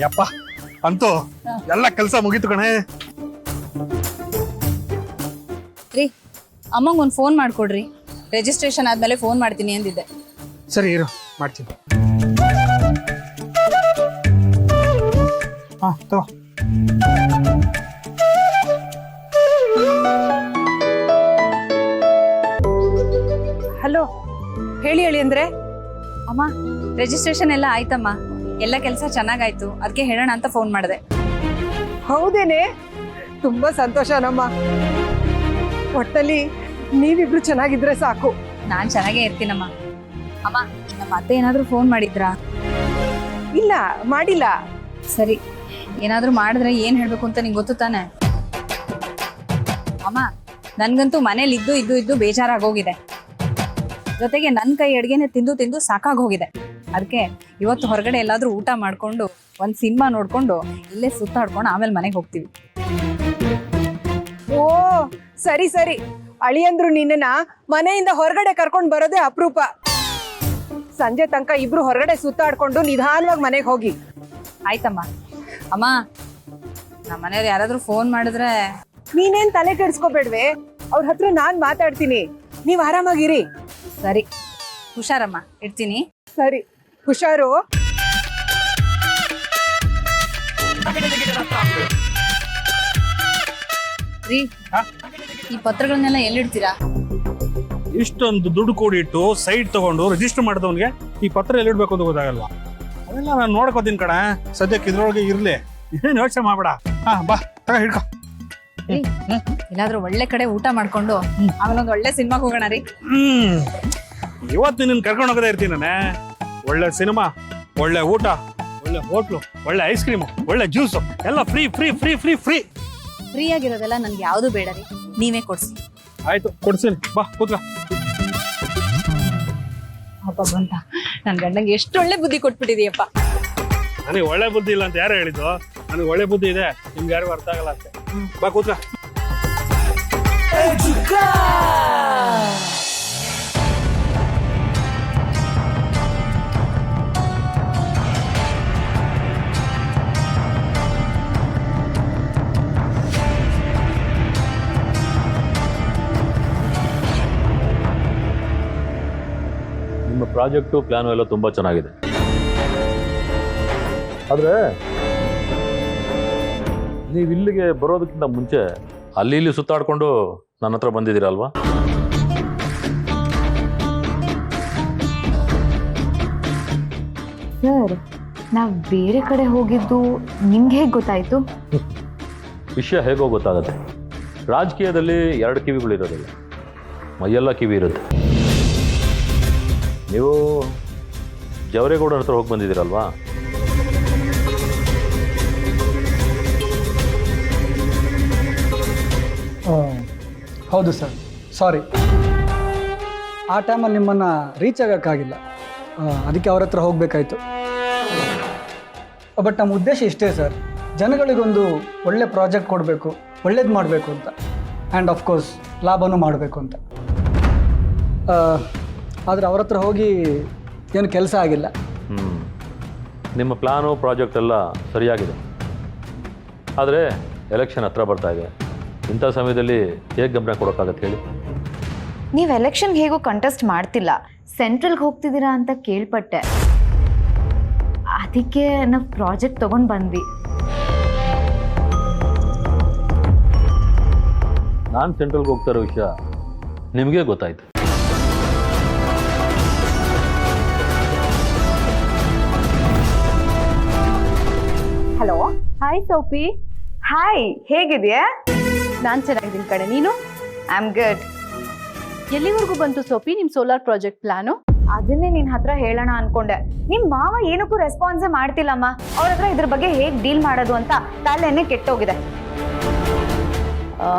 ಯಪ್ಪ ಅಂತೂ ಎಲ್ಲ ಕೆಲಸ ಮುಗೀತು ಕಣೆ. ರೀ ಅಮ್ಮಂಗೆ ಒಂದು ಫೋನ್ ಮಾಡ್ಕೊಡ್ರಿ. ರಿಜಿಸ್ಟ್ರೇಷನ್ ಆದ್ಮೇಲೆ ಫೋನ್ ಮಾಡ್ತೀನಿ ಅಂದಿದ್ದೆ. ಸರಿ ಇರು ಮಾಡ್ತೀನಿ. ಹಾ ತಗೋ. ಹಲೋ, ಹೇಳಿ ಅಂದ್ರೆ ಅಮ್ಮ ರಿಜಿಸ್ಟ್ರೇಷನ್ ಎಲ್ಲ ಆಯ್ತಮ್ಮ, ಎಲ್ಲ ಕೆಲಸ ಚೆನ್ನಾಗಾಯ್ತು. ಅದಕ್ಕೆ ಹೇಳೋಣ ಅಂತ ಫೋನ್ ಮಾಡಿದೆ. ಹೌದೇನೆ, ತುಂಬಾ ಸಂತೋಷ ನಮ್ಮ. ಒಟ್ಟಲ್ಲಿ ನೀವಿಬ್ರು ಚೆನ್ನಾಗಿದ್ರೆ ಸಾಕು. ನಾನ್ ಚೆನ್ನಾಗೇ ಇರ್ತೀನಮ್ಮ. ಅಮ್ಮ ನಮ್ಮ ಅತ್ತೆ ಏನಾದ್ರೂ ಫೋನ್ ಮಾಡಿದ್ರಾ? ಇಲ್ಲ, ಮಾಡಿಲ್ಲ. ಸರಿ, ಏನಾದ್ರೂ ಮಾಡಿದ್ರೆ ಏನ್ ಹೇಳ್ಬೇಕು ಅಂತ ನಿಂಗೆ ಗೊತ್ತು ತಾನೆ? ಅಮ್ಮ ನನ್ಗಂತೂ ಮನೇಲಿ ಇದ್ದು ಬೇಜಾರಾಗೋಗಿದೆ. ಜೊತೆಗೆ ನನ್ನ ಕೈ ಅಡ್ಗೆನೆ ತಿಂದು ಸಾಕಾಗೋಗಿದೆ. ಅದಕ್ಕೆ ಇವತ್ತು ಹೊರಗಡೆ ಎಲ್ಲಾದ್ರೂ ಊಟ ಮಾಡ್ಕೊಂಡು ಒಂದ್ ಸಿನಿಮಾ ನೋಡ್ಕೊಂಡು ಇಲ್ಲೇ ಸುತ್ತಾಡ್ಕೊಂಡು ಆಮೇಲೆ ಮನೆಗೆ ಹೋಗ್ತೀವಿ. ಓ ಸರಿ ಸರಿ, ಅಳಿಯಂದ್ರು ನಿನ್ನ ಮನೆಯಿಂದ ಹೊರಗಡೆ ಕರ್ಕೊಂಡ್ ಬರೋದೇ ಅಪರೂಪ. ಸಂಜೆ ತನಕ ಇಬ್ರು ಹೊರಗಡೆ ಸುತ್ತಾಡ್ಕೊಂಡು ನಿಧಾನವಾಗಿ ಮನೆಗೆ ಹೋಗಿ. ಆಯ್ತಮ್ಮ. ಅಮ್ಮ ನಮ್ಮ ಮನೆಯವ್ರು ಯಾರಾದ್ರೂ ಫೋನ್ ಮಾಡಿದ್ರೆ ನೀನೇನ್ ತಲೆ ಕೆಡ್ಸ್ಕೋಬೇಡ್ವೆ, ಅವ್ರ ಹತ್ರ ನಾನ್ ಮಾತಾಡ್ತೀನಿ, ನೀವ್ ಆರಾಮಾಗಿರಿ. ಸರಿ, ಹುಷಾರಮ್ಮ, ಇಡ್ತೀನಿ. ಸರಿ, ಹುಷಾರು. ರೀ ಈ ಪತ್ರಗಳನ್ನೆಲ್ಲ ಎಲ್ಲಿಡ್ತೀರಾ? ಇಷ್ಟೊಂದು ದುಡ್ಡು ಕೂಡಿಟ್ಟು ಸೈಟ್ ತಗೊಂಡು ರಿಜಿಸ್ಟರ್ ಮಾಡಿದವನ್ಗೆ ಈ ಪತ್ರ ಎಲ್ಲಿಡ್ಬೇಕು ಅಂತ ಗೊತ್ತಾಗಲ್ವಾ? ಅದೆಲ್ಲ ನಾನು ನೋಡ್ಕೋತೀನಿ ಕಣ. ಸದ್ಯಕ್ಕೆ ಇದ್ರೊಳಗೆ ಇರ್ಲಿ, ಏನ್ ಯೋಚನೆ ಮಾಡ್ಬೇಡ. ಹಾ ಬಾ ತಗ ಹಿಡ್ಕೊ. ಎಲ್ಲಾದ್ರೂ ಒಳ್ಳೆ ಕಡೆ ಊಟ ಮಾಡ್ಕೊಂಡು ಆಮೇಲೆ ಒಂದ್ ಒಳ್ಳೆ ಸಿನಿಮಾಗೆ ಹೋಗೋಣ ರೀ. ಇವತ್ತು ನಿನ್ನ ಕರ್ಕೊಂಡು ಹೋಗದೇ ಇರ್ತೀನಿ ನಾನೇ. ಒಳ್ಳೆ ಸಿನಿಮಾ, ಒಳ್ಳೆ ಊಟ, ಒಳ್ಳೆ ಹೋಟ್ಲು, ಒಳ್ಳೆ ಐಸ್ ಕ್ರೀಮು, ಒಳ್ಳೆ ಜ್ಯೂಸು ಎಲ್ಲ free free free free free. Free ಆಗಿರೋದೆಲ್ಲ ನನ್ಗೆ ಯಾವ್ದು ಬೇಡ ರೀ, ನೀವೇ ಕೊಡ್ಸಿ. ಆಯ್ತು ಕೊಡ್ತೀನಿ, ಬಾ ಕೂತ್ಕ. ಹಬ್ಬ ಬಂತ, ನನ್ ಗಂಡಂಗೆ ಎಷ್ಟು ಒಳ್ಳೆ ಬುದ್ಧಿ ಕೊಟ್ಬಿಟ್ಟಿದೀಯಪ್ಪ. ನನಗೆ ಒಳ್ಳೆ ಬುದ್ಧಿ ಇಲ್ಲ ಅಂತ ಯಾರು ಹೇಳಿದ್ದು? ನನಗೆ ಒಳ್ಳೆ ಬುದ್ಧಿ ಇದೆ, ನಿಮ್ಗೆ ಯಾರಿಗೂ ಅರ್ಥ ಆಗಲ್ಲ ಅಷ್ಟೇ. ಬಾ ಕೂತ್ಕ. ನಿಮ್ಮ ಪ್ರಾಜೆಕ್ಟು ಪ್ಲಾನು ಎಲ್ಲ ತುಂಬ ಚೆನ್ನಾಗಿದೆ. ಆದರೆ ನೀವು ಇಲ್ಲಿಗೆ ಬರೋದಕ್ಕಿಂತ ಮುಂಚೆ ಅಲ್ಲಿ ಇಲ್ಲಿ ಸುತ್ತಾಡಿಕೊಂಡು ನನ್ನ ಹತ್ರ ಬಂದಿದ್ದೀರಲ್ವಾ? ಸರ್, ನಾವು ಬೇರೆ ಕಡೆ ಹೋಗಿದ್ದು ನಿಮ್ಗೆ ಹೇಗೆ ಗೊತ್ತಾಯಿತು? ವಿಷಯ ಹೇಗೋ ಗೊತ್ತಾಗುತ್ತೆ. ರಾಜಕೀಯದಲ್ಲಿ ಎರಡು ಕಿವಿಗಳಿರೋದಿಲ್ಲ, ಮೈಯೆಲ್ಲ ಕಿವಿ ಇರುತ್ತೆ. ನೀವು ಜವರೇಗೌಡರ ಹತ್ರ ಹೋಗಿ ಬಂದಿದ್ದೀರಲ್ವಾ? ಹೌದು ಸರ್, ಸಾರಿ. ಆ ಟೈಮಲ್ಲಿ ನಿಮ್ಮನ್ನು ರೀಚ್ ಆಗೋಕ್ಕಾಗಿಲ್ಲ, ಅದಕ್ಕೆ ಅವ್ರ ಹತ್ರ ಹೋಗಬೇಕಾಯ್ತು. ಬಟ್ ನಮ್ಮ ಉದ್ದೇಶ ಇಷ್ಟೇ ಸರ್, ಜನಗಳಿಗೊಂದು ಒಳ್ಳೆ ಪ್ರಾಜೆಕ್ಟ್ ಕೊಡಬೇಕು, ಒಳ್ಳೇದು ಮಾಡಬೇಕು ಅಂತ, ಆ್ಯಂಡ್ ಆಫ್ಕೋರ್ಸ್ ಲಾಭನೂ ಮಾಡಬೇಕು ಅಂತ. ಆದರೆ ಅವ್ರ ಹತ್ರ ಹೋಗಿ ಏನು ಕೆಲಸ ಆಗಿಲ್ಲ. ನಿಮ್ಮ ಪ್ಲಾನು ಪ್ರಾಜೆಕ್ಟ್ ಎಲ್ಲ ಸರಿಯಾಗಿದೆ. ಆದರೆ ಎಲೆಕ್ಷನ್ ಹತ್ರ ಬರ್ತಾ ಇದೆ. ಇಂಥ ಸಮಯದಲ್ಲಿ ಹೇಗೆ ಗಮನ ಕೊಡೋಕ್ಕಾಗತ್ತೆ ಹೇಳಿ? ನೀವು ಎಲೆಕ್ಷನ್ಗೆ ಹೇಗೂ ಕಂಟೆಸ್ಟ್ ಮಾಡ್ತಿಲ್ಲ, ಸೆಂಟ್ರಲ್ಗೆ ಹೋಗ್ತಿದ್ದೀರಾ ಅಂತ ಕೇಳ್ಪಟ್ಟೆ. ಅದಕ್ಕೆ ನಾವು ಪ್ರಾಜೆಕ್ಟ್ ತೊಗೊಂಡು ಬಂದ್ವಿ. ನಾನು ಸೆಂಟ್ರಲ್ಗೆ ಹೋಗ್ತಾ ಇರೋ ವಿಷಯ ನಿಮಗೆ ಗೊತ್ತಾಯ್ತು. Hello, hi Sophie. ಹಾಯ್, ಹೇಗಿದೆಯಾ? ನಾನು ಚೆನ್ನಾಗಿದ್ದೀನಿ ಕಡೆ, ನೀನು? I am good. ಎಲ್ಲಿವರೆಗೂ ಬಂತು ಸೋಪಿ ನಿಮ್ಮ ಸೋಲಾರ್ ಪ್ರಾಜೆಕ್ಟ್ ಪ್ಲಾನು? ಅದನ್ನೇ ನಿನ್ನ ಹತ್ರ ಹೇಳೋಣ ಅನ್ಕೊಂಡೆ. ನಿಮ್ಮ ಮಾವ ಏನಕ್ಕೂ ರೆಸ್ಪಾನ್ಸೇ ಮಾಡ್ತಿಲ್ಲಮ್ಮ. ಅವ್ರ ಹತ್ರ ಇದ್ರ ಬಗ್ಗೆ ಹೇಗೆ ಡೀಲ್ ಮಾಡೋದು ಅಂತ ತಲೆನೇ ಕೆಟ್ಟೋಗಿದೆ.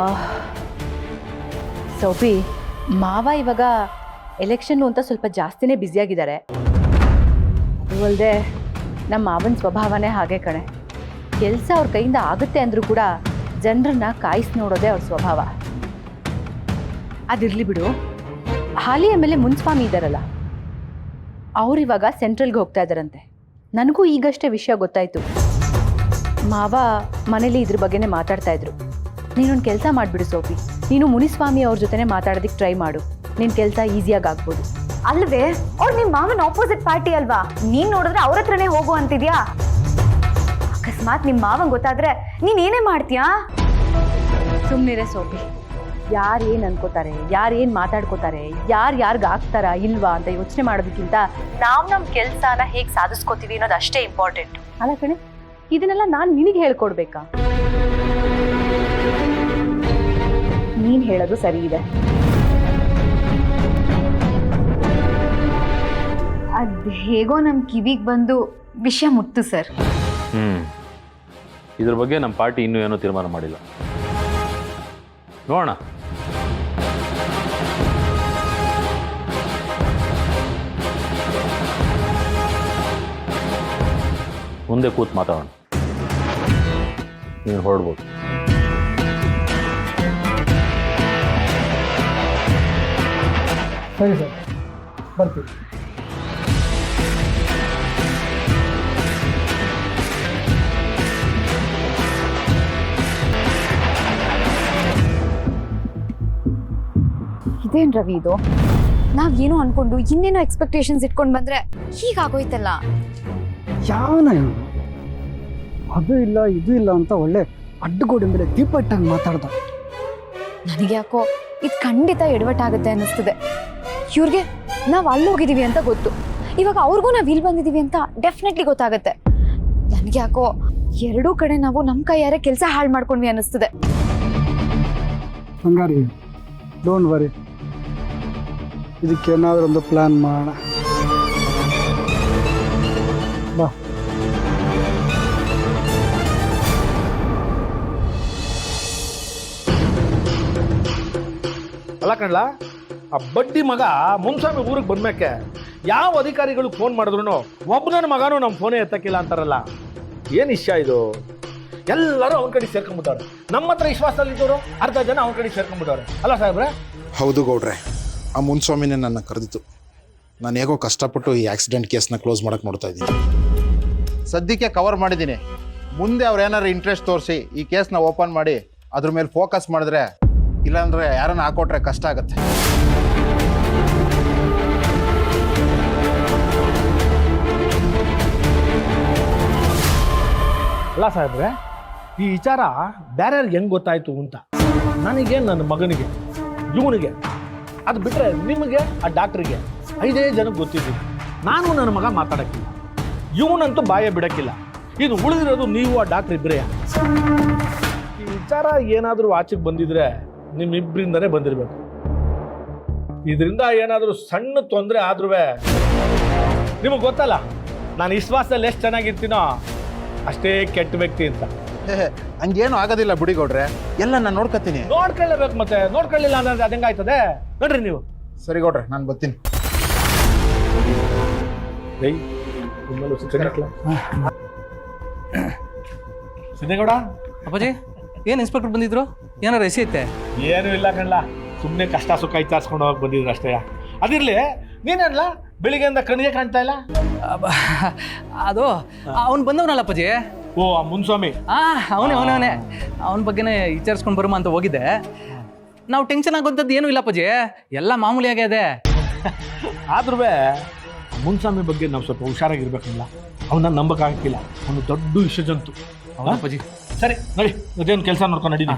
ಸೋಪಿ, ಮಾವ ಇವಾಗ ಎಲೆಕ್ಷನ್ನು ಅಂತ ಸ್ವಲ್ಪ ಜಾಸ್ತಿನೇ ಬ್ಯುಸಿಯಾಗಿದ್ದಾರೆ. ಅದು ಅಲ್ಲದೆ ನಮ್ಮ ಮಾವನ ಸ್ವಭಾವನೇ ಹಾಗೆ ಕಣೆ. ಕೆಲಸ ಅವ್ರ ಕೈಯಿಂದ ಆಗುತ್ತೆ ಅಂದರೂ ಕೂಡ ಜನರನ್ನ ಕಾಯಿಸಿ ನೋಡೋದೇ ಅವ್ರ ಸ್ವಭಾವ. ಅದಿರಲಿ ಬಿಡು, ಹಾಲಿ ಆಮೇಲೆ ಮುನ್ಸ್ವಾಮಿ ಇದ್ದಾರಲ್ಲ, ಅವ್ರಿವಾಗ ಸೆಂಟ್ರಲ್ಗೆ ಹೋಗ್ತಾ ಇದ್ದಾರಂತೆ. ನನಗೂ ಈಗಷ್ಟೇ ವಿಷಯ ಗೊತ್ತಾಯಿತು. ಮಾವ ಮನೇಲಿ ಇದ್ರ ಬಗ್ಗೆನೇ ಮಾತಾಡ್ತಾ ಇದ್ರು. ನೀನೊಂದು ಕೆಲಸ ಮಾಡಿಬಿಡು ಸೋಫಿ, ನೀನು ಮುನಿಸ್ವಾಮಿ ಅವ್ರ ಜೊತೆನೇ ಮಾತಾಡೋದಕ್ಕೆ ಟ್ರೈ ಮಾಡು. ನಿನ್ನ ಕೆಲಸ ಈಸಿಯಾಗಿ ಆಗ್ಬೋದು. ಅಲ್ವೇ ಅವ್ರು ನಿಮ್ಮ ಮಾವನ ಆಪೋಸಿಟ್ ಪಾರ್ಟಿ ಅಲ್ವಾ? ನೀನ್ ನೋಡಿದ್ರೆ ಅವ್ರ ಹತ್ರನೇ ಹೋಗು ಅಂತಿದ್ಯಾ? ಅಕಸ್ಮಾತ್ ನಿಮ್ಮ ಮಾವನ್ ಗೊತ್ತಾದ್ರೆ ನೀನ್ ಏನೇ ಮಾಡ್ತೀಯಾ? ಸುಮ್ಮನಿರೆ ಸೋಫಿ. ಯಾರು ಏನು ಅನ್ಕೋತಾರೆ, ಯಾರು ಏನು ಮಾತಾಡ್ಕೋತಾರೆ, ಯಾರ್ಗೆ ಆಗ್ತಾರಾ ಇಲ್ವಾ ಅಂತ ಯೋಚನೆ ಮಾಡೋದಕ್ಕಿಂತ ನಾವು ನಮ್ಮ ಕೆಲಸನ ಹೇಗೆ ಸಾಧಿಸ್ಕೋತೀವಿ ಅನ್ನೋದು ಅಷ್ಟೇ ಇಂಪಾರ್ಟೆಂಟ್ ಅಲ್ಲ ಕಣೆ. ಇದನ್ನೆಲ್ಲ ನಾನು ನಿನಗೆ ಹೇಳ್ಕೊಡ್ಬೇಕಾ? ನೀನು ಹೇಳೋದು ಸರಿ ಇದೆ. ಅದ್ ಹೇಗೋ ನಮ್ ಕಿವಿಗೆ ಬಂದು ವಿಷಯ ಮುಟ್ತು ಸರ್. ಇದ್ರ ಬಗ್ಗೆ ನಮ್ಮ ಪಾರ್ಟಿ ಇನ್ನೂ ಏನೂ ತೀರ್ಮಾನ ಮಾಡಿಲ್ಲ. ನೋಡೋಣ. ಮುಂದೆ ಕೂತ್ ಮಾತಾಡೋಣ. ನೀನು ಹೊರಡ್ಬೋದು. ಸರಿ ಸರ್, ಬರ್ತೀವಿ. ಇದೇನ್ ರವಿ ಇದು? ನಾವೇನೋ ಅನ್ಕೊಂಡು ಇನ್ನೇನೋ ಎಕ್ಸ್ಪೆಕ್ಟೇಷನ್ಸ್ ಇಟ್ಕೊಂಡು ಬಂದ್ರೆ ಹೀಗಾಗೋಯ್ತಲ್ಲ. ಯಾವನ ಇವನು? ಅದು ಇಲ್ಲ ಇದು ಇಲ್ಲ ಅಂತ ಒಳ್ಳೆ ಅಡ್ಡಗೋಡೆ ಮೇಲೆ ದೀಪ ಇಟ್ಟಂಗೆ ಮಾತಾಡ್ದ. ನನಗೆ ಯಾಕೋ ಇದು ಖಂಡಿತ ಎಡವಟ್ಟಾಗುತ್ತೆ ಅನ್ನಿಸ್ತದೆ. ಇವ್ರಿಗೆ ನಾವು ಅಲ್ಲಿ ಹೋಗಿದೀವಿ ಅಂತ ಗೊತ್ತು, ಇವಾಗ ಅವ್ರಿಗೂ ನಾವು ಇಲ್ಲಿ ಬಂದಿದೀವಿ ಅಂತ ಡೆಫಿನೆಟ್ಲಿ ಗೊತ್ತಾಗತ್ತೆ. ನನಗೆ ಯಾಕೋ ಎರಡೂ ಕಡೆ ನಾವು ನಮ್ಮ ಕೈಯಾರೆ ಕೆಲಸ ಹಾಳು ಮಾಡ್ಕೊಂಡ್ವಿ ಅನ್ನಿಸ್ತದೆ. ಹಂಗಾರಿ ಡೋಂಟ್ ವರಿ, ಇದಕ್ಕೇನಾದ್ರೂ ಒಂದು ಪ್ಲಾನ್ ಮಾಡೋಣ ಬಾ. ಅಲ್ಲ ಕಣ್ಲ, ಆ ಬಡ್ಡಿ ಮಗ ಮುನ್ಸ್ವಾಮಿ ಊರಿಗೆ ಬಂದ್ಮೇಕೆ ಯಾವ ಅಧಿಕಾರಿಗಳು ಫೋನ್ ಮಾಡಿದ್ರು ಒಬ್ಬನ ಮಗನೂ ನಮ್ಮ ಫೋನೇ ಎತ್ತಕ್ಕಿಲ್ಲ ಅಂತಾರಲ್ಲ. ಏನು ಇಷ್ಟ ಇದು? ಎಲ್ಲರೂ ಅವನ ಕಡೆ ಸೇರ್ಕೊಂಡ್ಬಿಟ್ಟವ್ರೆ. ನಮ್ಮ ಹತ್ರ ವಿಶ್ವಾಸದಲ್ಲಿದ್ದವರು ಅರ್ಧ ಜನ ಅವನ ಕಡೆ ಸೇರ್ಕೊಂಡ್ಬಿಟ್ಟವ್ರೆ ಅಲ್ಲ ಸಾಹೇಬ್ರೆ? ಹೌದು ಗೌಡ್ರೆ, ಆ ಮುನ್ಸ್ವಾಮಿನೇ ನನ್ನ ಕರೆದಿತ್ತು. ನಾನು ಹೇಗೋ ಕಷ್ಟಪಟ್ಟು ಈ ಆಕ್ಸಿಡೆಂಟ್ ಕೇಸ್ನ ಕ್ಲೋಸ್ ಮಾಡೋಕ್ಕೆ ನೋಡ್ತಾ ಇದ್ದೀನಿ. ಸದ್ಯಕ್ಕೆ ಕವರ್ ಮಾಡಿದ್ದೀನಿ. ಮುಂದೆ ಅವ್ರು ಏನಾರು ಇಂಟ್ರೆಸ್ಟ್ ತೋರಿಸಿ ಈ ಕೇಸ್ನ ಓಪನ್ ಮಾಡಿ ಅದ್ರ ಮೇಲೆ ಫೋಕಸ್ ಮಾಡಿದ್ರೆ, ಇಲ್ಲಾಂದರೆ ಯಾರನ್ನ ಹಾಕೊಟ್ರೆ ಕಷ್ಟ ಆಗುತ್ತೆ. ಅಲ್ಲ ಸಾಹೇಬ್ರೆ, ಈ ವಿಚಾರ ಬೇರೆಯವ್ರಿಗೆ ಹೆಂಗೆ ಗೊತ್ತಾಯ್ತು ಅಂತ ನನಗೆ, ನನ್ನ ಮಗನಿಗೆ, ಇವನಿಗೆ, ಅದು ಬಿಟ್ಟರೆ ನಿಮಗೆ, ಆ ಡಾಕ್ಟ್ರಿಗೆ 5 ಜನಕ್ಕೆ ಗೊತ್ತಿದ್ದೀನಿ. ನಾನು ನನ್ನ ಮಗ ಮಾತಾಡೋಕ್ಕಿಲ್ಲ, ಇವನಂತೂ ಬಾಯ ಬಿಡೋಕ್ಕಿಲ್ಲ. ಇದು ಉಳಿದಿರೋದು ನೀವು ಆ ಡಾಕ್ಟ್ರ್ ಇಬ್ಬರೇ. ಈ ವಿಚಾರ ಏನಾದರೂ ಆಚೆಗೆ ಬಂದಿದ್ರೆ ನಿಮ್ಮಿಬ್ಬರಿಂದನೇ ಬಂದಿರಬೇಕು. ಇದರಿಂದ ಏನಾದರೂ ಸಣ್ಣ ತೊಂದರೆ ಆದ್ರೂ ನಿಮಗೆ ಗೊತ್ತಲ್ಲ, ನಾನು ವಿಶ್ವಾಸದಲ್ಲಿ ಎಷ್ಟು ಚೆನ್ನಾಗಿರ್ತೀನೋ ಅಷ್ಟೇ ಕೆಟ್ಟ ವ್ಯಕ್ತಿ ಅಂತ. ಹಂಗೇನು ಆಗೋದಿಲ್ಲ ಬಿಡಿ ಗೌಡ್ರೆ, ಎಲ್ಲ ನಾನು ನೋಡ್ಕೊತೀನಿ. ನೋಡ್ಕೊಳ್ಳೇಬೇಕು, ಮತ್ತೆ ನೋಡ್ಕೊಳ್ಳಿಲ್ಲ ಅಂದ್ರೆ ಅದು ಹೆಂಗಾಯ್ತದೆ ನೋಡ್ರಿ ನೀವು. ಸರಿ ಗೌಡ್ರೆ, ನಾನು ಬರ್ತೀನಿ. ಸಿದ್ದೇಗೌಡ ಅಪ್ಪಾಜಿ, ಏನು ಇನ್ಸ್ಪೆಕ್ಟರ್ ಬಂದಿದ್ರು? ಏನಾರು ಎಸಿ ಐತೆ? ಏನು ಇಲ್ಲ ಕಣ್ಲ, ಸುಮ್ಮನೆ ಕಷ್ಟ ಸುಖ ವಿಚಾರಿಸ್ಕೊಂಡು ಹೋಗಿ ಬಂದಿದ್ರು ಅಷ್ಟೇ. ಅದಿರ್ಲಿ, ನೀನಲ್ಲ ಬೆಳಿಗ್ಗೆಯಿಂದ ಕಣ್ಣಿಗೆ ಕಾಣ್ತಾ ಇಲ್ಲ? ಅದು ಅವ್ನು ಬಂದವನಲ್ಲ ಅಪ್ಪಾಜಿ. ಓ, ಆ ಮುನ್ಸ್ವಾಮಿ. ಅವನೇ ಅವನ ಬಗ್ಗೆನೇ ವಿಚಾರಿಸ್ಕೊಂಡು ಬರುಮ ಅಂತ ಹೋಗಿದ್ದೆ. ನಾವು ಟೆನ್ಷನ್ ಆಗೋಂಥದ್ದು ಏನೂ ಇಲ್ಲ ಅಪ್ಪಾಜಿ, ಎಲ್ಲ ಮಾಮೂಲಿ ಆಗ್ಯದೆ. ಆದ್ರೂ ಮುನ್ಸ್ವಾಮಿ ಬಗ್ಗೆ ನಾವು ಸ್ವಲ್ಪ ಹುಷಾರಾಗಿರ್ಬೇಕಲ್ಲ. ಅವನ್ನ ನಂಬಕ್ಕಾಗಕ್ಕಿಲ್ಲ, ಅವನು ದೊಡ್ಡ ವಿಷಜಂತು. ಹೌದಾ ಅಪ್ಪಾಜಿ? ಸರಿ ನೋಡಿ, ಅದೇನು ಕೆಲಸ ನೋಡ್ಕೊಂಡು ನಡೀನಿ.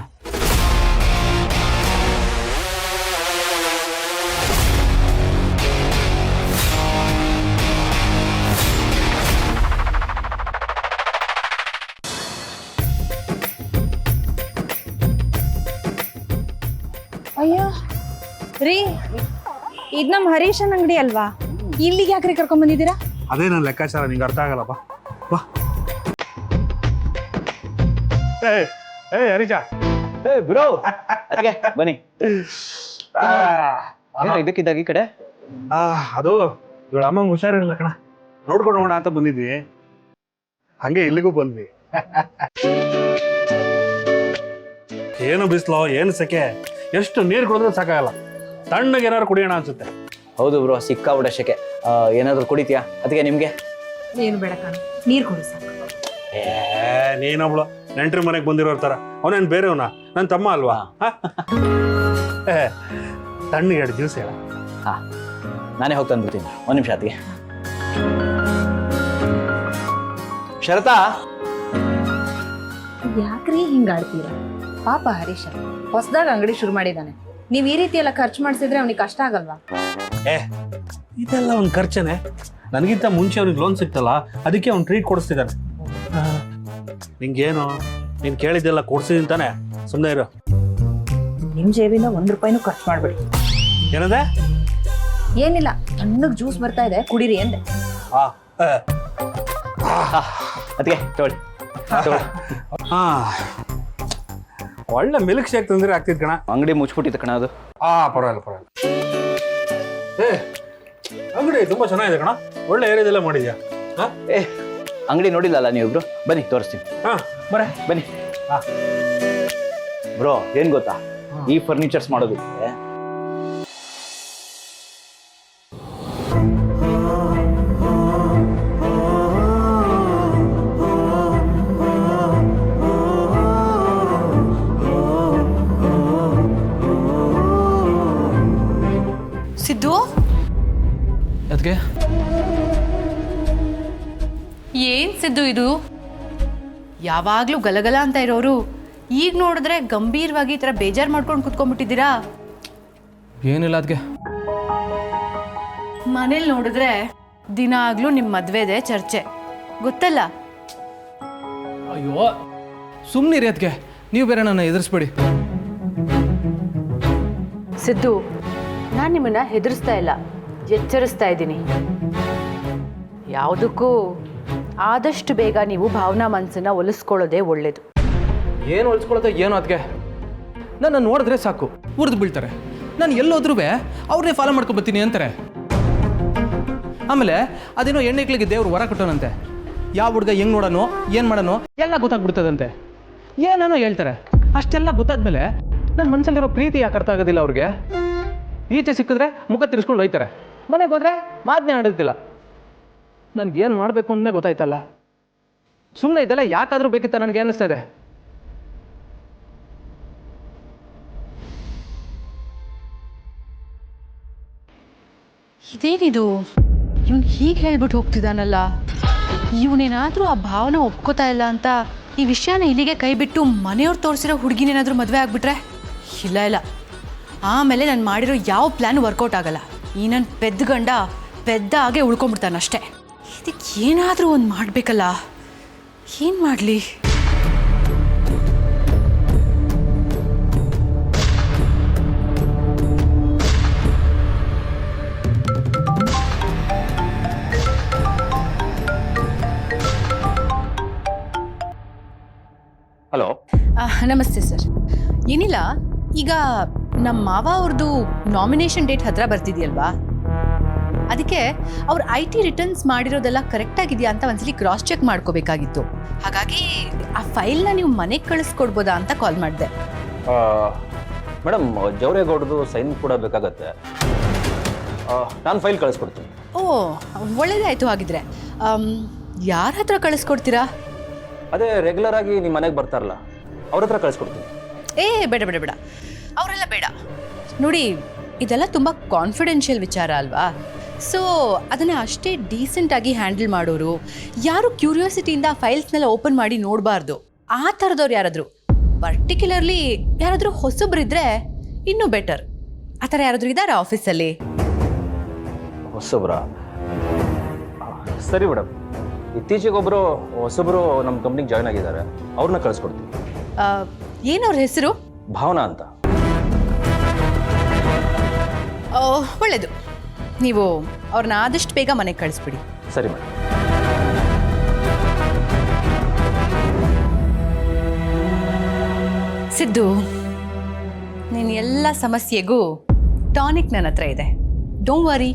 ಅಯ್ಯೋ ರೀ, ಇದು ನಮ್ಮ ಹರೀಶನ್ ಅಂಗಡಿ ಅಲ್ವಾ? ಇಲ್ಲಿಗೆ ಯಾಕ್ರಿ ಕರ್ಕೊಂಡ್ ಬಂದಿದ್ದೀರಾ? ಅದೇ ನನ್ನ ಲೆಕ್ಕಾಚಾರ ನಿಂಗೆ ಅರ್ಥ ಆಗಲ್ಲಪ್ಪ. ಬಾ. ಹರೀಶ, ಬ್ರೋ ಬನ್ನಿ. ಇದಕ್ಕಿದ್ದಾಗ ಈ ಕಡೆ ಅದು ಇವಳ ಅಮ್ಮಂಗೆ ಹುಷಾರಿರಲಿಲ್ಲ ಕಣ, ನೋಡ್ಕೊಂಡು ಹೋಗೋಣ ಅಂತ ಬಂದಿದ್ವಿ. ಹಂಗೆ ಇಲ್ಲಿಗೂ ಬಂದ್ವಿ. ಏನು ಬಿಸಿಲು, ಏನು ಸೆಕೆ, ಎಷ್ಟು ನೀರು ಕುಡಿದ್ರೂ ಸಾಕಾಗಲ್ಲ. ತಣ್ಣಗೆ ಏನಾದ್ರು ಕುಡಿಯೋಣ ಅನ್ಸುತ್ತೆ. ಹೌದು ಬ್ರೋ, ಸಿಕ್ಕಾಬಿಡ ಶೆಕೆ. ಏನಾದ್ರು ಕುಡಿತೀಯಾ? ಅದಕ್ಕೆ ನಿಮ್ಗೆ ಏನು ಬೇಡ ಕಣ, ನೀರು ಕೊಡು ಸಾಕು. ನೀನೊಬ್ಳು ನೆಂಟ್ರ ಮನೆಗೆ ಬಂದಿರೋ ಥರ ಅವನೇನು ಬೇರೆಯವನ ನನ್ನ ತಮ್ಮ ಅಲ್ವಾ? ತಣ್ಣಗೆ 2 ದಿವಸ ಹೇಳ. ಹಾಂ, ನಾನೇ ಹೋಗ್ತಾನೆ ಬಿಡ್ತೀನಿ. 1 ನಿಮಿಷ ಅತ್ತಿಗೆ. ಶರತಾ, ಯಾಕ್ರಿ ಹಿಂಗ್ ಆಡ್ತೀರ? ಪಾಪ ಹರೀಶ ಹೊಸದಾಗ ಅಂಗಡಿ ಶುರು ಮಾಡಿದಾನೆ. ನೀವ್ ಈ ರೀತಿ ಎಲ್ಲ ಖರ್ಚು ಮಾಡಿಸಿದ್ರೆ ಅವ್ನಿಗೆ ಕಷ್ಟ ಆಗಲ್ವಾ? ಇದೆಲ್ಲ ಒಂದು ಖರ್ಚನೆ. ನನಗಿಂತ ಮುಂಚೆ ಅವ್ನಿಗೆ ಲೋನ್ ಸಿಕ್ತಲ್ಲ, ಅದಕ್ಕೆ ಅವ್ನು ಟ್ರೀಟ್ ಕೊಡಿಸ್ತಿದ್ದಾನೆ. ನಿಂಗೇನು, ನೀನು ಕೇಳಿದ್ದೆಲ್ಲ ಕೊಡ್ಸಿದ್ದೀನಿ ತಾನೆ, ಸುಮ್ಮನೆ ಇರು. ನಿಮ್ ಜೇಬಿಂದ 1 ರೂಪಾಯಿನೂ ಖರ್ಚು ಮಾಡ್ಬೇಡಿ. ಏನಂದೆ? ಏನಿಲ್ಲ, ತಣ್ಣಗ್ ಜ್ಯೂಸ್ ಬರ್ತಾ ಇದೆ, ಕುಡೀರಿ ಅಂದೆ. ಅತ್ತಿಗೆ ತಗೊಳ್ಳಿ. ಒಳ್ಳೆ ಮಿಲ್ಕ್ ಶೇಕ್ ತಂದ್ರೆ ಆಗ್ತಿದ್ ಕಣ. ಅಂಗಡಿ ಮುಚ್ಚಿಬಿಟ್ಟಿತ್ತು ಕಣ ಅದು. ಪರವಾಗಿಲ್ಲ. ಅಂಗಡಿ ತುಂಬಾ ಚೆನ್ನಾಗಿದೆ ಕಣ, ಒಳ್ಳೆ ಏರಿಯಾದೆಲ್ಲ ಮಾಡಿದ್ಯಾ? ಅಂಗಡಿ ನೋಡಿಲ್ಲಲ್ಲ ನೀವಿಬ್ರು? ಬನ್ನಿ ತೋರಿಸ್ತೀನಿ. ಬನ್ನಿ. ಬ್ರೋ, ಏನ್ ಗೊತ್ತಾ, ಈ ಫರ್ನಿಚರ್ಸ್ ಮಾಡೋದಕ್ಕೆ ಸಿದ್ದು, ಅದಕ್ಕೆ ಏನ್ ಸಿದ್ದು ಇದು? ಯಾವಾಗ್ಲೂ ಗಲಗಲ ಅಂತ ಇರೋರು ಈಗ ನೋಡಿದ್ರೆ ಗಂಭೀರವಾಗಿ ಈ ಥರ ಬೇಜಾರು ಮಾಡ್ಕೊಂಡು ಕುತ್ಕೊಂಡ್ಬಿಟ್ಟಿದ್ದೀರಾ? ಏನಿಲ್ಲ ಅದಕ್ಕೆ. ಮನೇಲಿ ನೋಡಿದ್ರೆ ದಿನಾಗ್ಲೂ ನಿಮ್ಮ ಮದ್ವೆದೆ ಚರ್ಚೆ, ಗೊತ್ತಲ್ಲ? ಅಯ್ಯೋ ಸುಮ್ಮನಿರಿ ಅದಕ್ಕೆ, ನೀವು ಬೇರೆ ನನ್ನ ಎದುರಿಸ್ಬೇಡಿ. ಸಿದ್ದು, ನಾನು ನಿಮ್ಮನ್ನ ಹೆದರಿಸ್ತಾ ಇಲ್ಲ, ಎಚ್ಚರಿಸ್ತಾ ಇದ್ದೀನಿ. ಯಾವುದಕ್ಕೂ ಆದಷ್ಟು ಬೇಗ ನೀವು ಭಾವನಾ ಮನಸ್ಸನ್ನ ಒಲಿಸ್ಕೊಳ್ಳೋದೇ ಒಳ್ಳೇದು. ಏನು ಹೊಲ್ಸ್ಕೊಳ್ಳೋದು ಏನೋ ಅದಕ್ಕೆ, ನನ್ನ ನೋಡಿದ್ರೆ ಸಾಕು ಉರಿದು ಬೀಳ್ತಾರೆ. ನಾನು ಎಲ್ಲೋದ್ರೂ ಅವ್ರನ್ನೇ ಫಾಲೋ ಮಾಡ್ಕೊಬತ್ತೀನಿ ಅಂತಾರೆ. ಆಮೇಲೆ ಅದೇನೋ ಹೆಣ್ಣಿಕ್ಳಿಗೆ ದೇವ್ರು ವರ ಕೊಟ್ಟೋನಂತೆ, ಯಾವ ಹುಡುಗ ಹೆಂಗೆ ನೋಡೋನು ಏನು ಮಾಡೋನು ಎಲ್ಲ ಗೊತ್ತಾಗ್ಬಿಡ್ತದಂತೆ, ಏನೇನೋ ಹೇಳ್ತಾರೆ. ಅಷ್ಟೆಲ್ಲ ಗೊತ್ತಾದ್ಮೇಲೆ ನನ್ನ ಮನಸ್ಸಲ್ಲಿರೋ ಪ್ರೀತಿ ಯಾಕೆ ಅರ್ಥ ಆಗೋದಿಲ್ಲ ಅವ್ರಿಗೆ? ಈಚೆ ಸಿಕ್ಕಿದ್ರೆ ಮುಖ ತಿರ್ಸ್ಕೊಂಡು ಹೋಯ್ತಾರೆ, ಮನೆಗೆ ಹೋದ್ರೆ ಮಾತನ್ನೇ ಆಡೋದಿಲ್ಲ. ನನಗೇನು ಮಾಡಬೇಕು ಅನ್ನೇ ಗೊತ್ತಾಯ್ತಲ್ಲ. ಸುಮ್ಮನೆ ಇದೆಲ್ಲ ಯಾಕಾದರೂ ಬೇಕಿತ್ತ ನನಗೆ ಅನ್ನಿಸ್ತಾ ಇದೆ. ಇದೇನಿದು, ಇವನು ಹೀಗೆ ಹೇಳ್ಬಿಟ್ಟು ಹೋಗ್ತಿದ್ದಾನಲ್ಲ. ಇವನೇನಾದರೂ ಆ ಭಾವನೆ ಒಪ್ಕೋತಾ ಇಲ್ಲ ಅಂತ ಈ ವಿಷಯನ ಇಲ್ಲಿಗೆ ಕೈ ಬಿಟ್ಟು ಮನೆಯವ್ರು ತೋರಿಸಿರೋ ಹುಡುಗಿನೇನಾದರೂ ಮದುವೆ ಆಗಿಬಿಟ್ರೆ? ಇಲ್ಲ, ಆಮೇಲೆ ನಾನು ಮಾಡಿರೋ ಯಾವ ಪ್ಲ್ಯಾನು ವರ್ಕೌಟ್ ಆಗಲ್ಲ. ಈ ನನ್ನ ಪೆದ್ದ ಗಂಡ ಪೆದ್ದ ಹಾಗೆ ಉಳ್ಕೊಂಡ್ಬಿಡ್ತಾನಷ್ಟೇ. ಇದಕ್ಕೆ ಏನಾದರೂ ಒಂದು ಮಾಡಬೇಕಲ್ಲ, ಏನು ಮಾಡಲಿ? ಹಲೋ. ನಮಸ್ತೆ ಸರ್. ಏನಿಲ್ಲ, ಈಗ ನಮ್ಮ ಮಾವ ಅವ್ರದ್ದು ನಾಮಿನೇಷನ್ ಡೇಟ್ ಹತ್ರ ಬರ್ತಿದೆಯಲ್ವಾ, ಅದಕ್ಕೆ ಅವ್ರು IT ರಿಟರ್ನ್ಸ್ ಮಾಡಿರೋದೆಲ್ಲ ಕರೆಕ್ಟಾಗಿದೆಯಾ ಅಂತ ಒಂದ್ಸಲಿ ಕ್ರಾಸ್ ಚೆಕ್ ಮಾಡ್ಕೋಬೇಕಾಗಿತ್ತು. ಹಾಗಾಗಿ ಆ ಫೈಲ್ನ ನೀವು ಮನೆಗೆ ಕಳಿಸ್ಕೊಡ್ಬೋದಾ ಅಂತ ಕಾಲ್ ಮಾಡಿದೆ. ಮೇಡಮ್, ಜವರೇಗೌಡದು ಸೈನ್ ಕೂಡ ಬೇಕಾಗತ್ತೆ. ನಾನು ಫೈಲ್ ಕಳಿಸ್ಕೊಡ್ತೀನಿ. ಓ, ಒಳ್ಳೇದೇ ಆಯಿತು. ಹಾಗಿದ್ರೆ ಯಾರ ಹತ್ರ ಕಳಿಸ್ಕೊಡ್ತೀರಾ? ಅದೇ ರೆಗ್ಯುಲರ್ ಆಗಿ ನಿಮ್ಮ ಮನೆಗೆ ಬರ್ತಾರಲ್ಲ, ಅವ್ರ ಹತ್ರ ಕಳಿಸ್ಕೊಡ್ತೀನಿ. ಬೇಡ ಅವರೆಲ್ಲ ಬೇಡ. ನೋಡಿ, ಇದೆಲ್ಲ ತುಂಬ ಕಾನ್ಫಿಡೆನ್ಷಿಯಲ್ ವಿಚಾರ ಅಲ್ವಾ? ಸೊ ಅದನ್ನು ಅಷ್ಟೇ ಡೀಸೆಂಟಾಗಿ ಹ್ಯಾಂಡಲ್ ಮಾಡೋರು, ಯಾರು ಕ್ಯೂರಿಯಾಸಿಟಿಯಿಂದ ಫೈಲ್ಸ್ನೆಲ್ಲ ಓಪನ್ ಮಾಡಿ ನೋಡಬಾರ್ದು, ಆ ಥರದವ್ರು ಯಾರಾದರೂ, ಪರ್ಟಿಕ್ಯುಲರ್ಲಿ ಯಾರಾದರೂ ಹೊಸಬ್ರಿದ್ರೆ ಇನ್ನೂ ಬೆಟರ್. ಆ ಥರ ಯಾರಾದರೂ ಇದ್ದಾರಾ ಆಫೀಸಲ್ಲಿ? ಹೊಸಬ್ರ? ಸರಿ ಮೇಡಮ್, ಇತ್ತೀಚೆಗೊಬ್ಬರು ಹೊಸಬ್ರು ನಮ್ಮ ಕಂಪ್ನಿಗೆ ಜಾಯ್ನ್ ಆಗಿದ್ದಾರೆ, ಅವ್ರನ್ನ ಕಳಿಸ್ಕೊಡ್ತೀನಿ. ಏನವ್ರ ಹೆಸರು? ಭಾವನಾ ಅಂತ. ಒಳ್ಳೆಯದು, ನೀವು ಅವ್ರನ್ನ ಆದಷ್ಟು ಬೇಗ ಮನೆಗೆ ಕಳಿಸ್ಬಿಡಿ. ಸರಿ ಮೇಡಮ್. ಸಿದ್ದು, ನೀನು ಎಲ್ಲ ಸಮಸ್ಯೆಗೂ ಟಾನಿಕ್ ನನ್ನ ಹತ್ರ ಇದೆ, ಡೋಂಟ್ ವರಿ.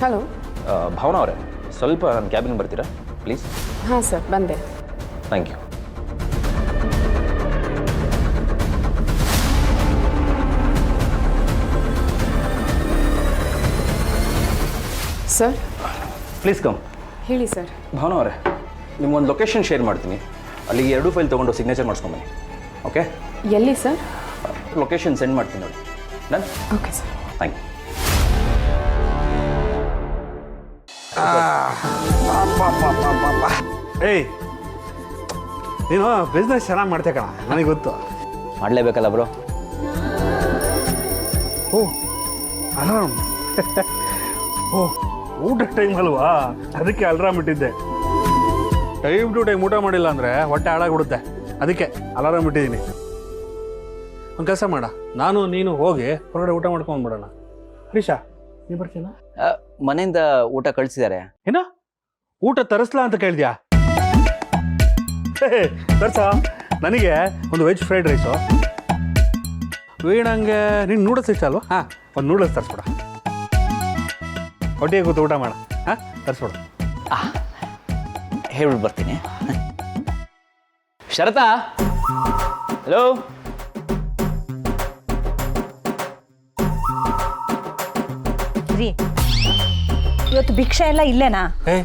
ಹಲೋ. ಭಾವನಾ ಅವರೇ, ಸ್ವಲ್ಪ ನನ್ನ ಕ್ಯಾಬಿನ್ ಬರ್ತೀರಾ ಪ್ಲೀಸ್? ಹಾಂ ಸರ್, ಬಂದೆ. Thank you. Sir please come. ಹೇಳಿ ಸರ್. ಭಾವನ ಅವರೇ, ನಿಮ್ಗೊಂದು ಲೊಕೇಶನ್ ಶೇರ್ ಮಾಡ್ತೀನಿ, ಅಲ್ಲಿಗೆ 2 ಫೈಲ್ ತೊಗೊಂಡು ಸಿಗ್ನೇಚರ್ ಮಾಡಿಸ್ಕೊಂಬನ್ನಿ. ಓಕೆ? ಎಲ್ಲಿ ಸರ್? ಲೊಕೇಶನ್ ಸೆಂಡ್ ಮಾಡ್ತೀನಿ ನೋಡಿ. Done? Okay sir. Thank you. ಏಯ್, ನೀನು ಬಿಸ್ನೆಸ್ ಚೆನ್ನಾಗಿ ಮಾಡ್ತೀಯ ಕಣ, ನನಗೆ ಗೊತ್ತು. ಮಾಡಲೇಬೇಕಲ್ಲ ಬ್ರೋ. ಓ ಅಲಾರಾಮ್. ಓ, ಊಟಕ್ಕೆ ಟೈಮ್ ಅಲ್ವಾ, ಅದಕ್ಕೆ ಅಲಾರಾಮ್ ಇಟ್ಟಿದ್ದೆ. ಟೈಮ್ ಟು ಟೈಮ್ ಊಟ ಮಾಡಿಲ್ಲ ಅಂದರೆ ಹೊಟ್ಟೆ ಹಾಳಾಗ್ಬಿಡುತ್ತೆ, ಅದಕ್ಕೆ ಅಲಾರಾಮ್ ಇಟ್ಟಿದ್ದೀನಿ. ಒಂದು ಕೆಲಸ ಮಾಡ, ನಾನು ನೀನು ಹೋಗಿ ಹೊರಗಡೆ ಊಟ ಮಾಡ್ಕೊಂಡ್ಬಿಡೋಣ. ಹರೀಶಾ, ನೀ ಬರ್ತೀನ? ಮನೆಯಿಂದ ಊಟ ಕಳಿಸಿದ್ದಾರೆ. ಏನ ಊಟ ತರಿಸ್ಲಾ ಅಂತ ಕೇಳಿದ್ಯಾ? ತರ್ಸ, ನನಗೆ ಒಂದು ವೆಜ್ ಫ್ರೈಡ್ ರೈಸು, ವೀಣಂಗೆ ನಿನ್ನ ನೂಡಲ್ಸ್ ಇಷ್ಟ ಅಲ್ವಾ? ಹಾಂ, ಒಂದು ನೂಡಲ್ಸ್ ತರಿಸ್ಬಿಡ, ಹೊಟ್ಟೆಗೆ ಕೂತು ಊಟ ಮಾಡ. ಹಾಂ, ತರಿಸ್ಬಿಡ. ಹೇಳ್ಬಿಟ್ಟು ಬರ್ತೀನಿ. ಶರತಾ, ಹಲೋ. ರೀ, ಇವತ್ತು ಭಿಕ್ಷೆ ಎಲ್ಲ ಇಲ್ಲೇನಾ? ಏ,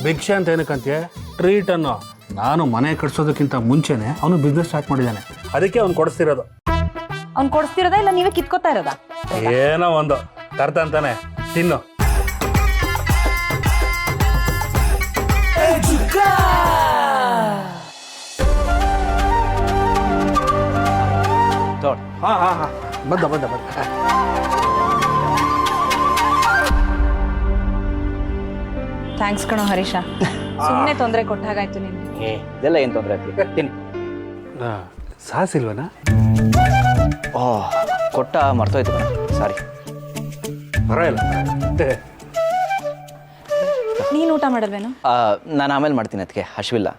ಭಿಕ್ಷೆ ಅಂತ ಏನಕ್ಕಂತೀಯ? ಟ್ರೀಟ್ ಅನ್ನೋ. ನಾನು ಮನೆ ಕಟ್ಸೋದಕ್ಕಿಂತ ಮುಂಚೆನೆ ಅವನು ಬಿಸ್ನೆಸ್ ಸ್ಟಾರ್ಟ್ ಮಾಡಿದ್ದಾನೆ, ಅದಕ್ಕೆ ಅವ್ನು ಕೊಡಿಸ್ತಿರೋದು. ಅವ್ನು ಕೊಡಿಸ್ತಿರೋದಾ ಇಲ್ಲ ನೀವೇ ಕಿತ್ಕೋತಾ ಇರೋದಾ? ಏನೋ ಒಂದು ತರ್ತಂತಾನೆ, ತಿನ್ನು. ಹಾಂ ಹಾಂ ಹಾಂ, ಬಂದ. ಥ್ಯಾಂಕ್ಸ್ ಕಣೋ ಹರೀಶ, ಸುಮ್ಮನೆ ತೊಂದರೆ ಕೊಟ್ಟಾಗಾಯ್ತು ನಿನ್ಗೆ. ಇದೆಲ್ಲ ಏನು ತೊಂದರೆ ಆಗ್ತಿದೆ, ತಿನ್ನಿ. ಸಾಸಿಲ್ವನಾ? ಓಹ್, ಕೊಟ್ಟ ಮರ್ತೋಯ್ತು ಕಣ, ಸಾರಿ. ಪರವಾಗಿಲ್ಲ. ನೀನು ಊಟ ಮಾಡಲ್ವೇನು? ನಾನು ಆಮೇಲೆ ಮಾಡ್ತೀನಿ, ಅದಕ್ಕೆ ಹಸಿವಿಲ್ಲ.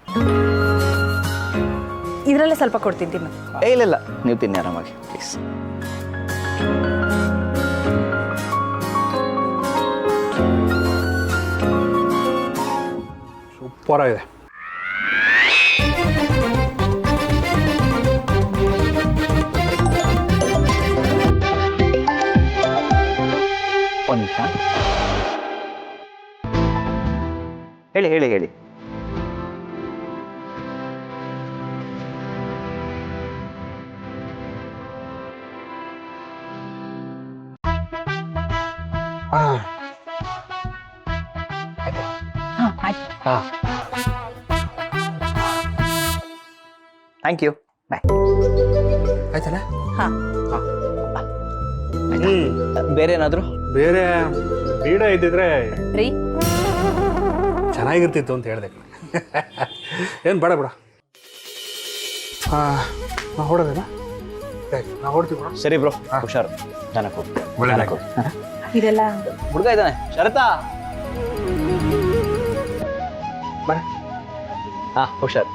ಇದರಲ್ಲೇ ಸ್ವಲ್ಪ ಕೊಡ್ತೀನಿ ತಿನ್ನು. ಇಲ್ಲ, ನೀವು ತಿನ್ನಿ ಆರಾಮಾಗಿ ಪ್ಲೀಸ್. ಸೂಪರ್ ಆಗಿದೆ. ಒಂದು ನಿಮಿಷ. ಹೇಳಿ. ಹಾಂ, ಹಾಂ, ಥ್ಯಾಂಕ್ ಯು, ಬಾಯ್. ಆಯ್ತಲ್ಲ? ಹಾಂ. ಬೇರೆ ಏನಾದರೂ? ಬೇರೆ ಬೀಡ ಇದ್ದಿದ್ರೆ ರೀ, ಚೆನ್ನಾಗಿರ್ತಿತ್ತು ಅಂತ ಹೇಳ್ದೆ. ಏನು ಬೇಡ. ನಾ ಹೊಡೋದೇನಾ? ನಾ ಹೊಡ್ತೀವಿ ಬಿಡ. ಸರಿ ಬ್ರೋ, ಹುಷಾರು. ಜನಕ್ಕೂ ಇದೆಲ್ಲ ಹುಡುಗ ಇದ್ದಾನೆ. ಶರತಾ, ಬಾಯ್. ಹಾಂ, ಹುಷಾರು.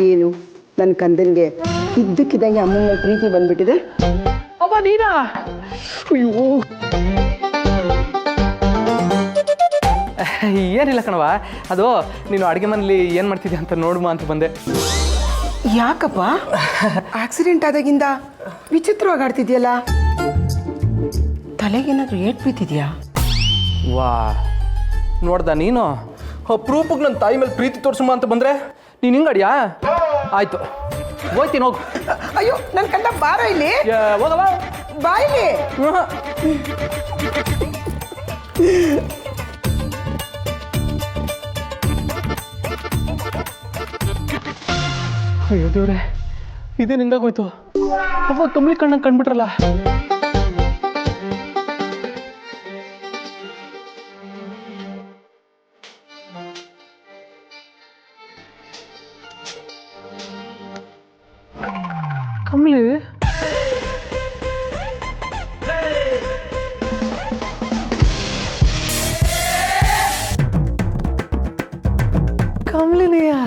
ಏನು ನನ್ನ ಕಂದನಿಗೆ ಇದ್ದಕ್ಕಿದ್ದಂಗೆ ಅಮ್ಮನ ಪ್ರೀತಿ ಬಂದ್ಬಿಟ್ಟಿದೆ. ಅಮ್ಮ ನೀನಾ? ಅಯ್ಯೋ ಏನಿಲ್ಲ ಕಣವ, ಅದು ನೀನು ಅಡುಗೆ ಮನೇಲಿ ಏನು ಮಾಡ್ತಿದ್ದೆ ಅಂತ ನೋಡುವ ಅಂತ ಬಂದೆ. ಯಾಕಪ್ಪ ಆಕ್ಸಿಡೆಂಟ್ ಆದಾಗಿಂದ ವಿಚಿತ್ರವಾಗಿ ಆಡ್ತಿದ್ಯಲ್ಲ, ತಲೆಗೇನಾದ್ರೂ ಏಟ್ ಬಿದ್ದಿದ್ಯಾ? ವಾ, ನೋಡ್ದ ನೀನು ಪ್ರೂಫಿಗೆ ನನ್ನ ತಾಯಿ ಮೇಲೆ ಪ್ರೀತಿ ತೋರಿಸುಮ ಅಂತ ಬಂದರೆ ನೀನು ಹಿಂಗಡಿಯಾ? ಆಯಿತು, ಹೋಯ್ತೀನಿ, ಹೋಗು. ಅಯ್ಯೋ ನನ್ನ ಕಂಡ ಬಾರ ಇಲ್ಲಿ, ಹೋಗವ ಬಾಯಿಲಿ. ಅಯ್ಯೋ ದೇವ್ರೆ, ಇದೇನು ಹಿಂಗಾಗೋಯ್ತು? ಅವಾಗ ಕಮ್ಮಿ ಕಣ್ಣಂಗೆ ಕಂಡ್ಬಿಟ್ರಲ್ಲ. ಕಮ್ಲಿ, ಕಮ್ಲಿನಿಯಾ?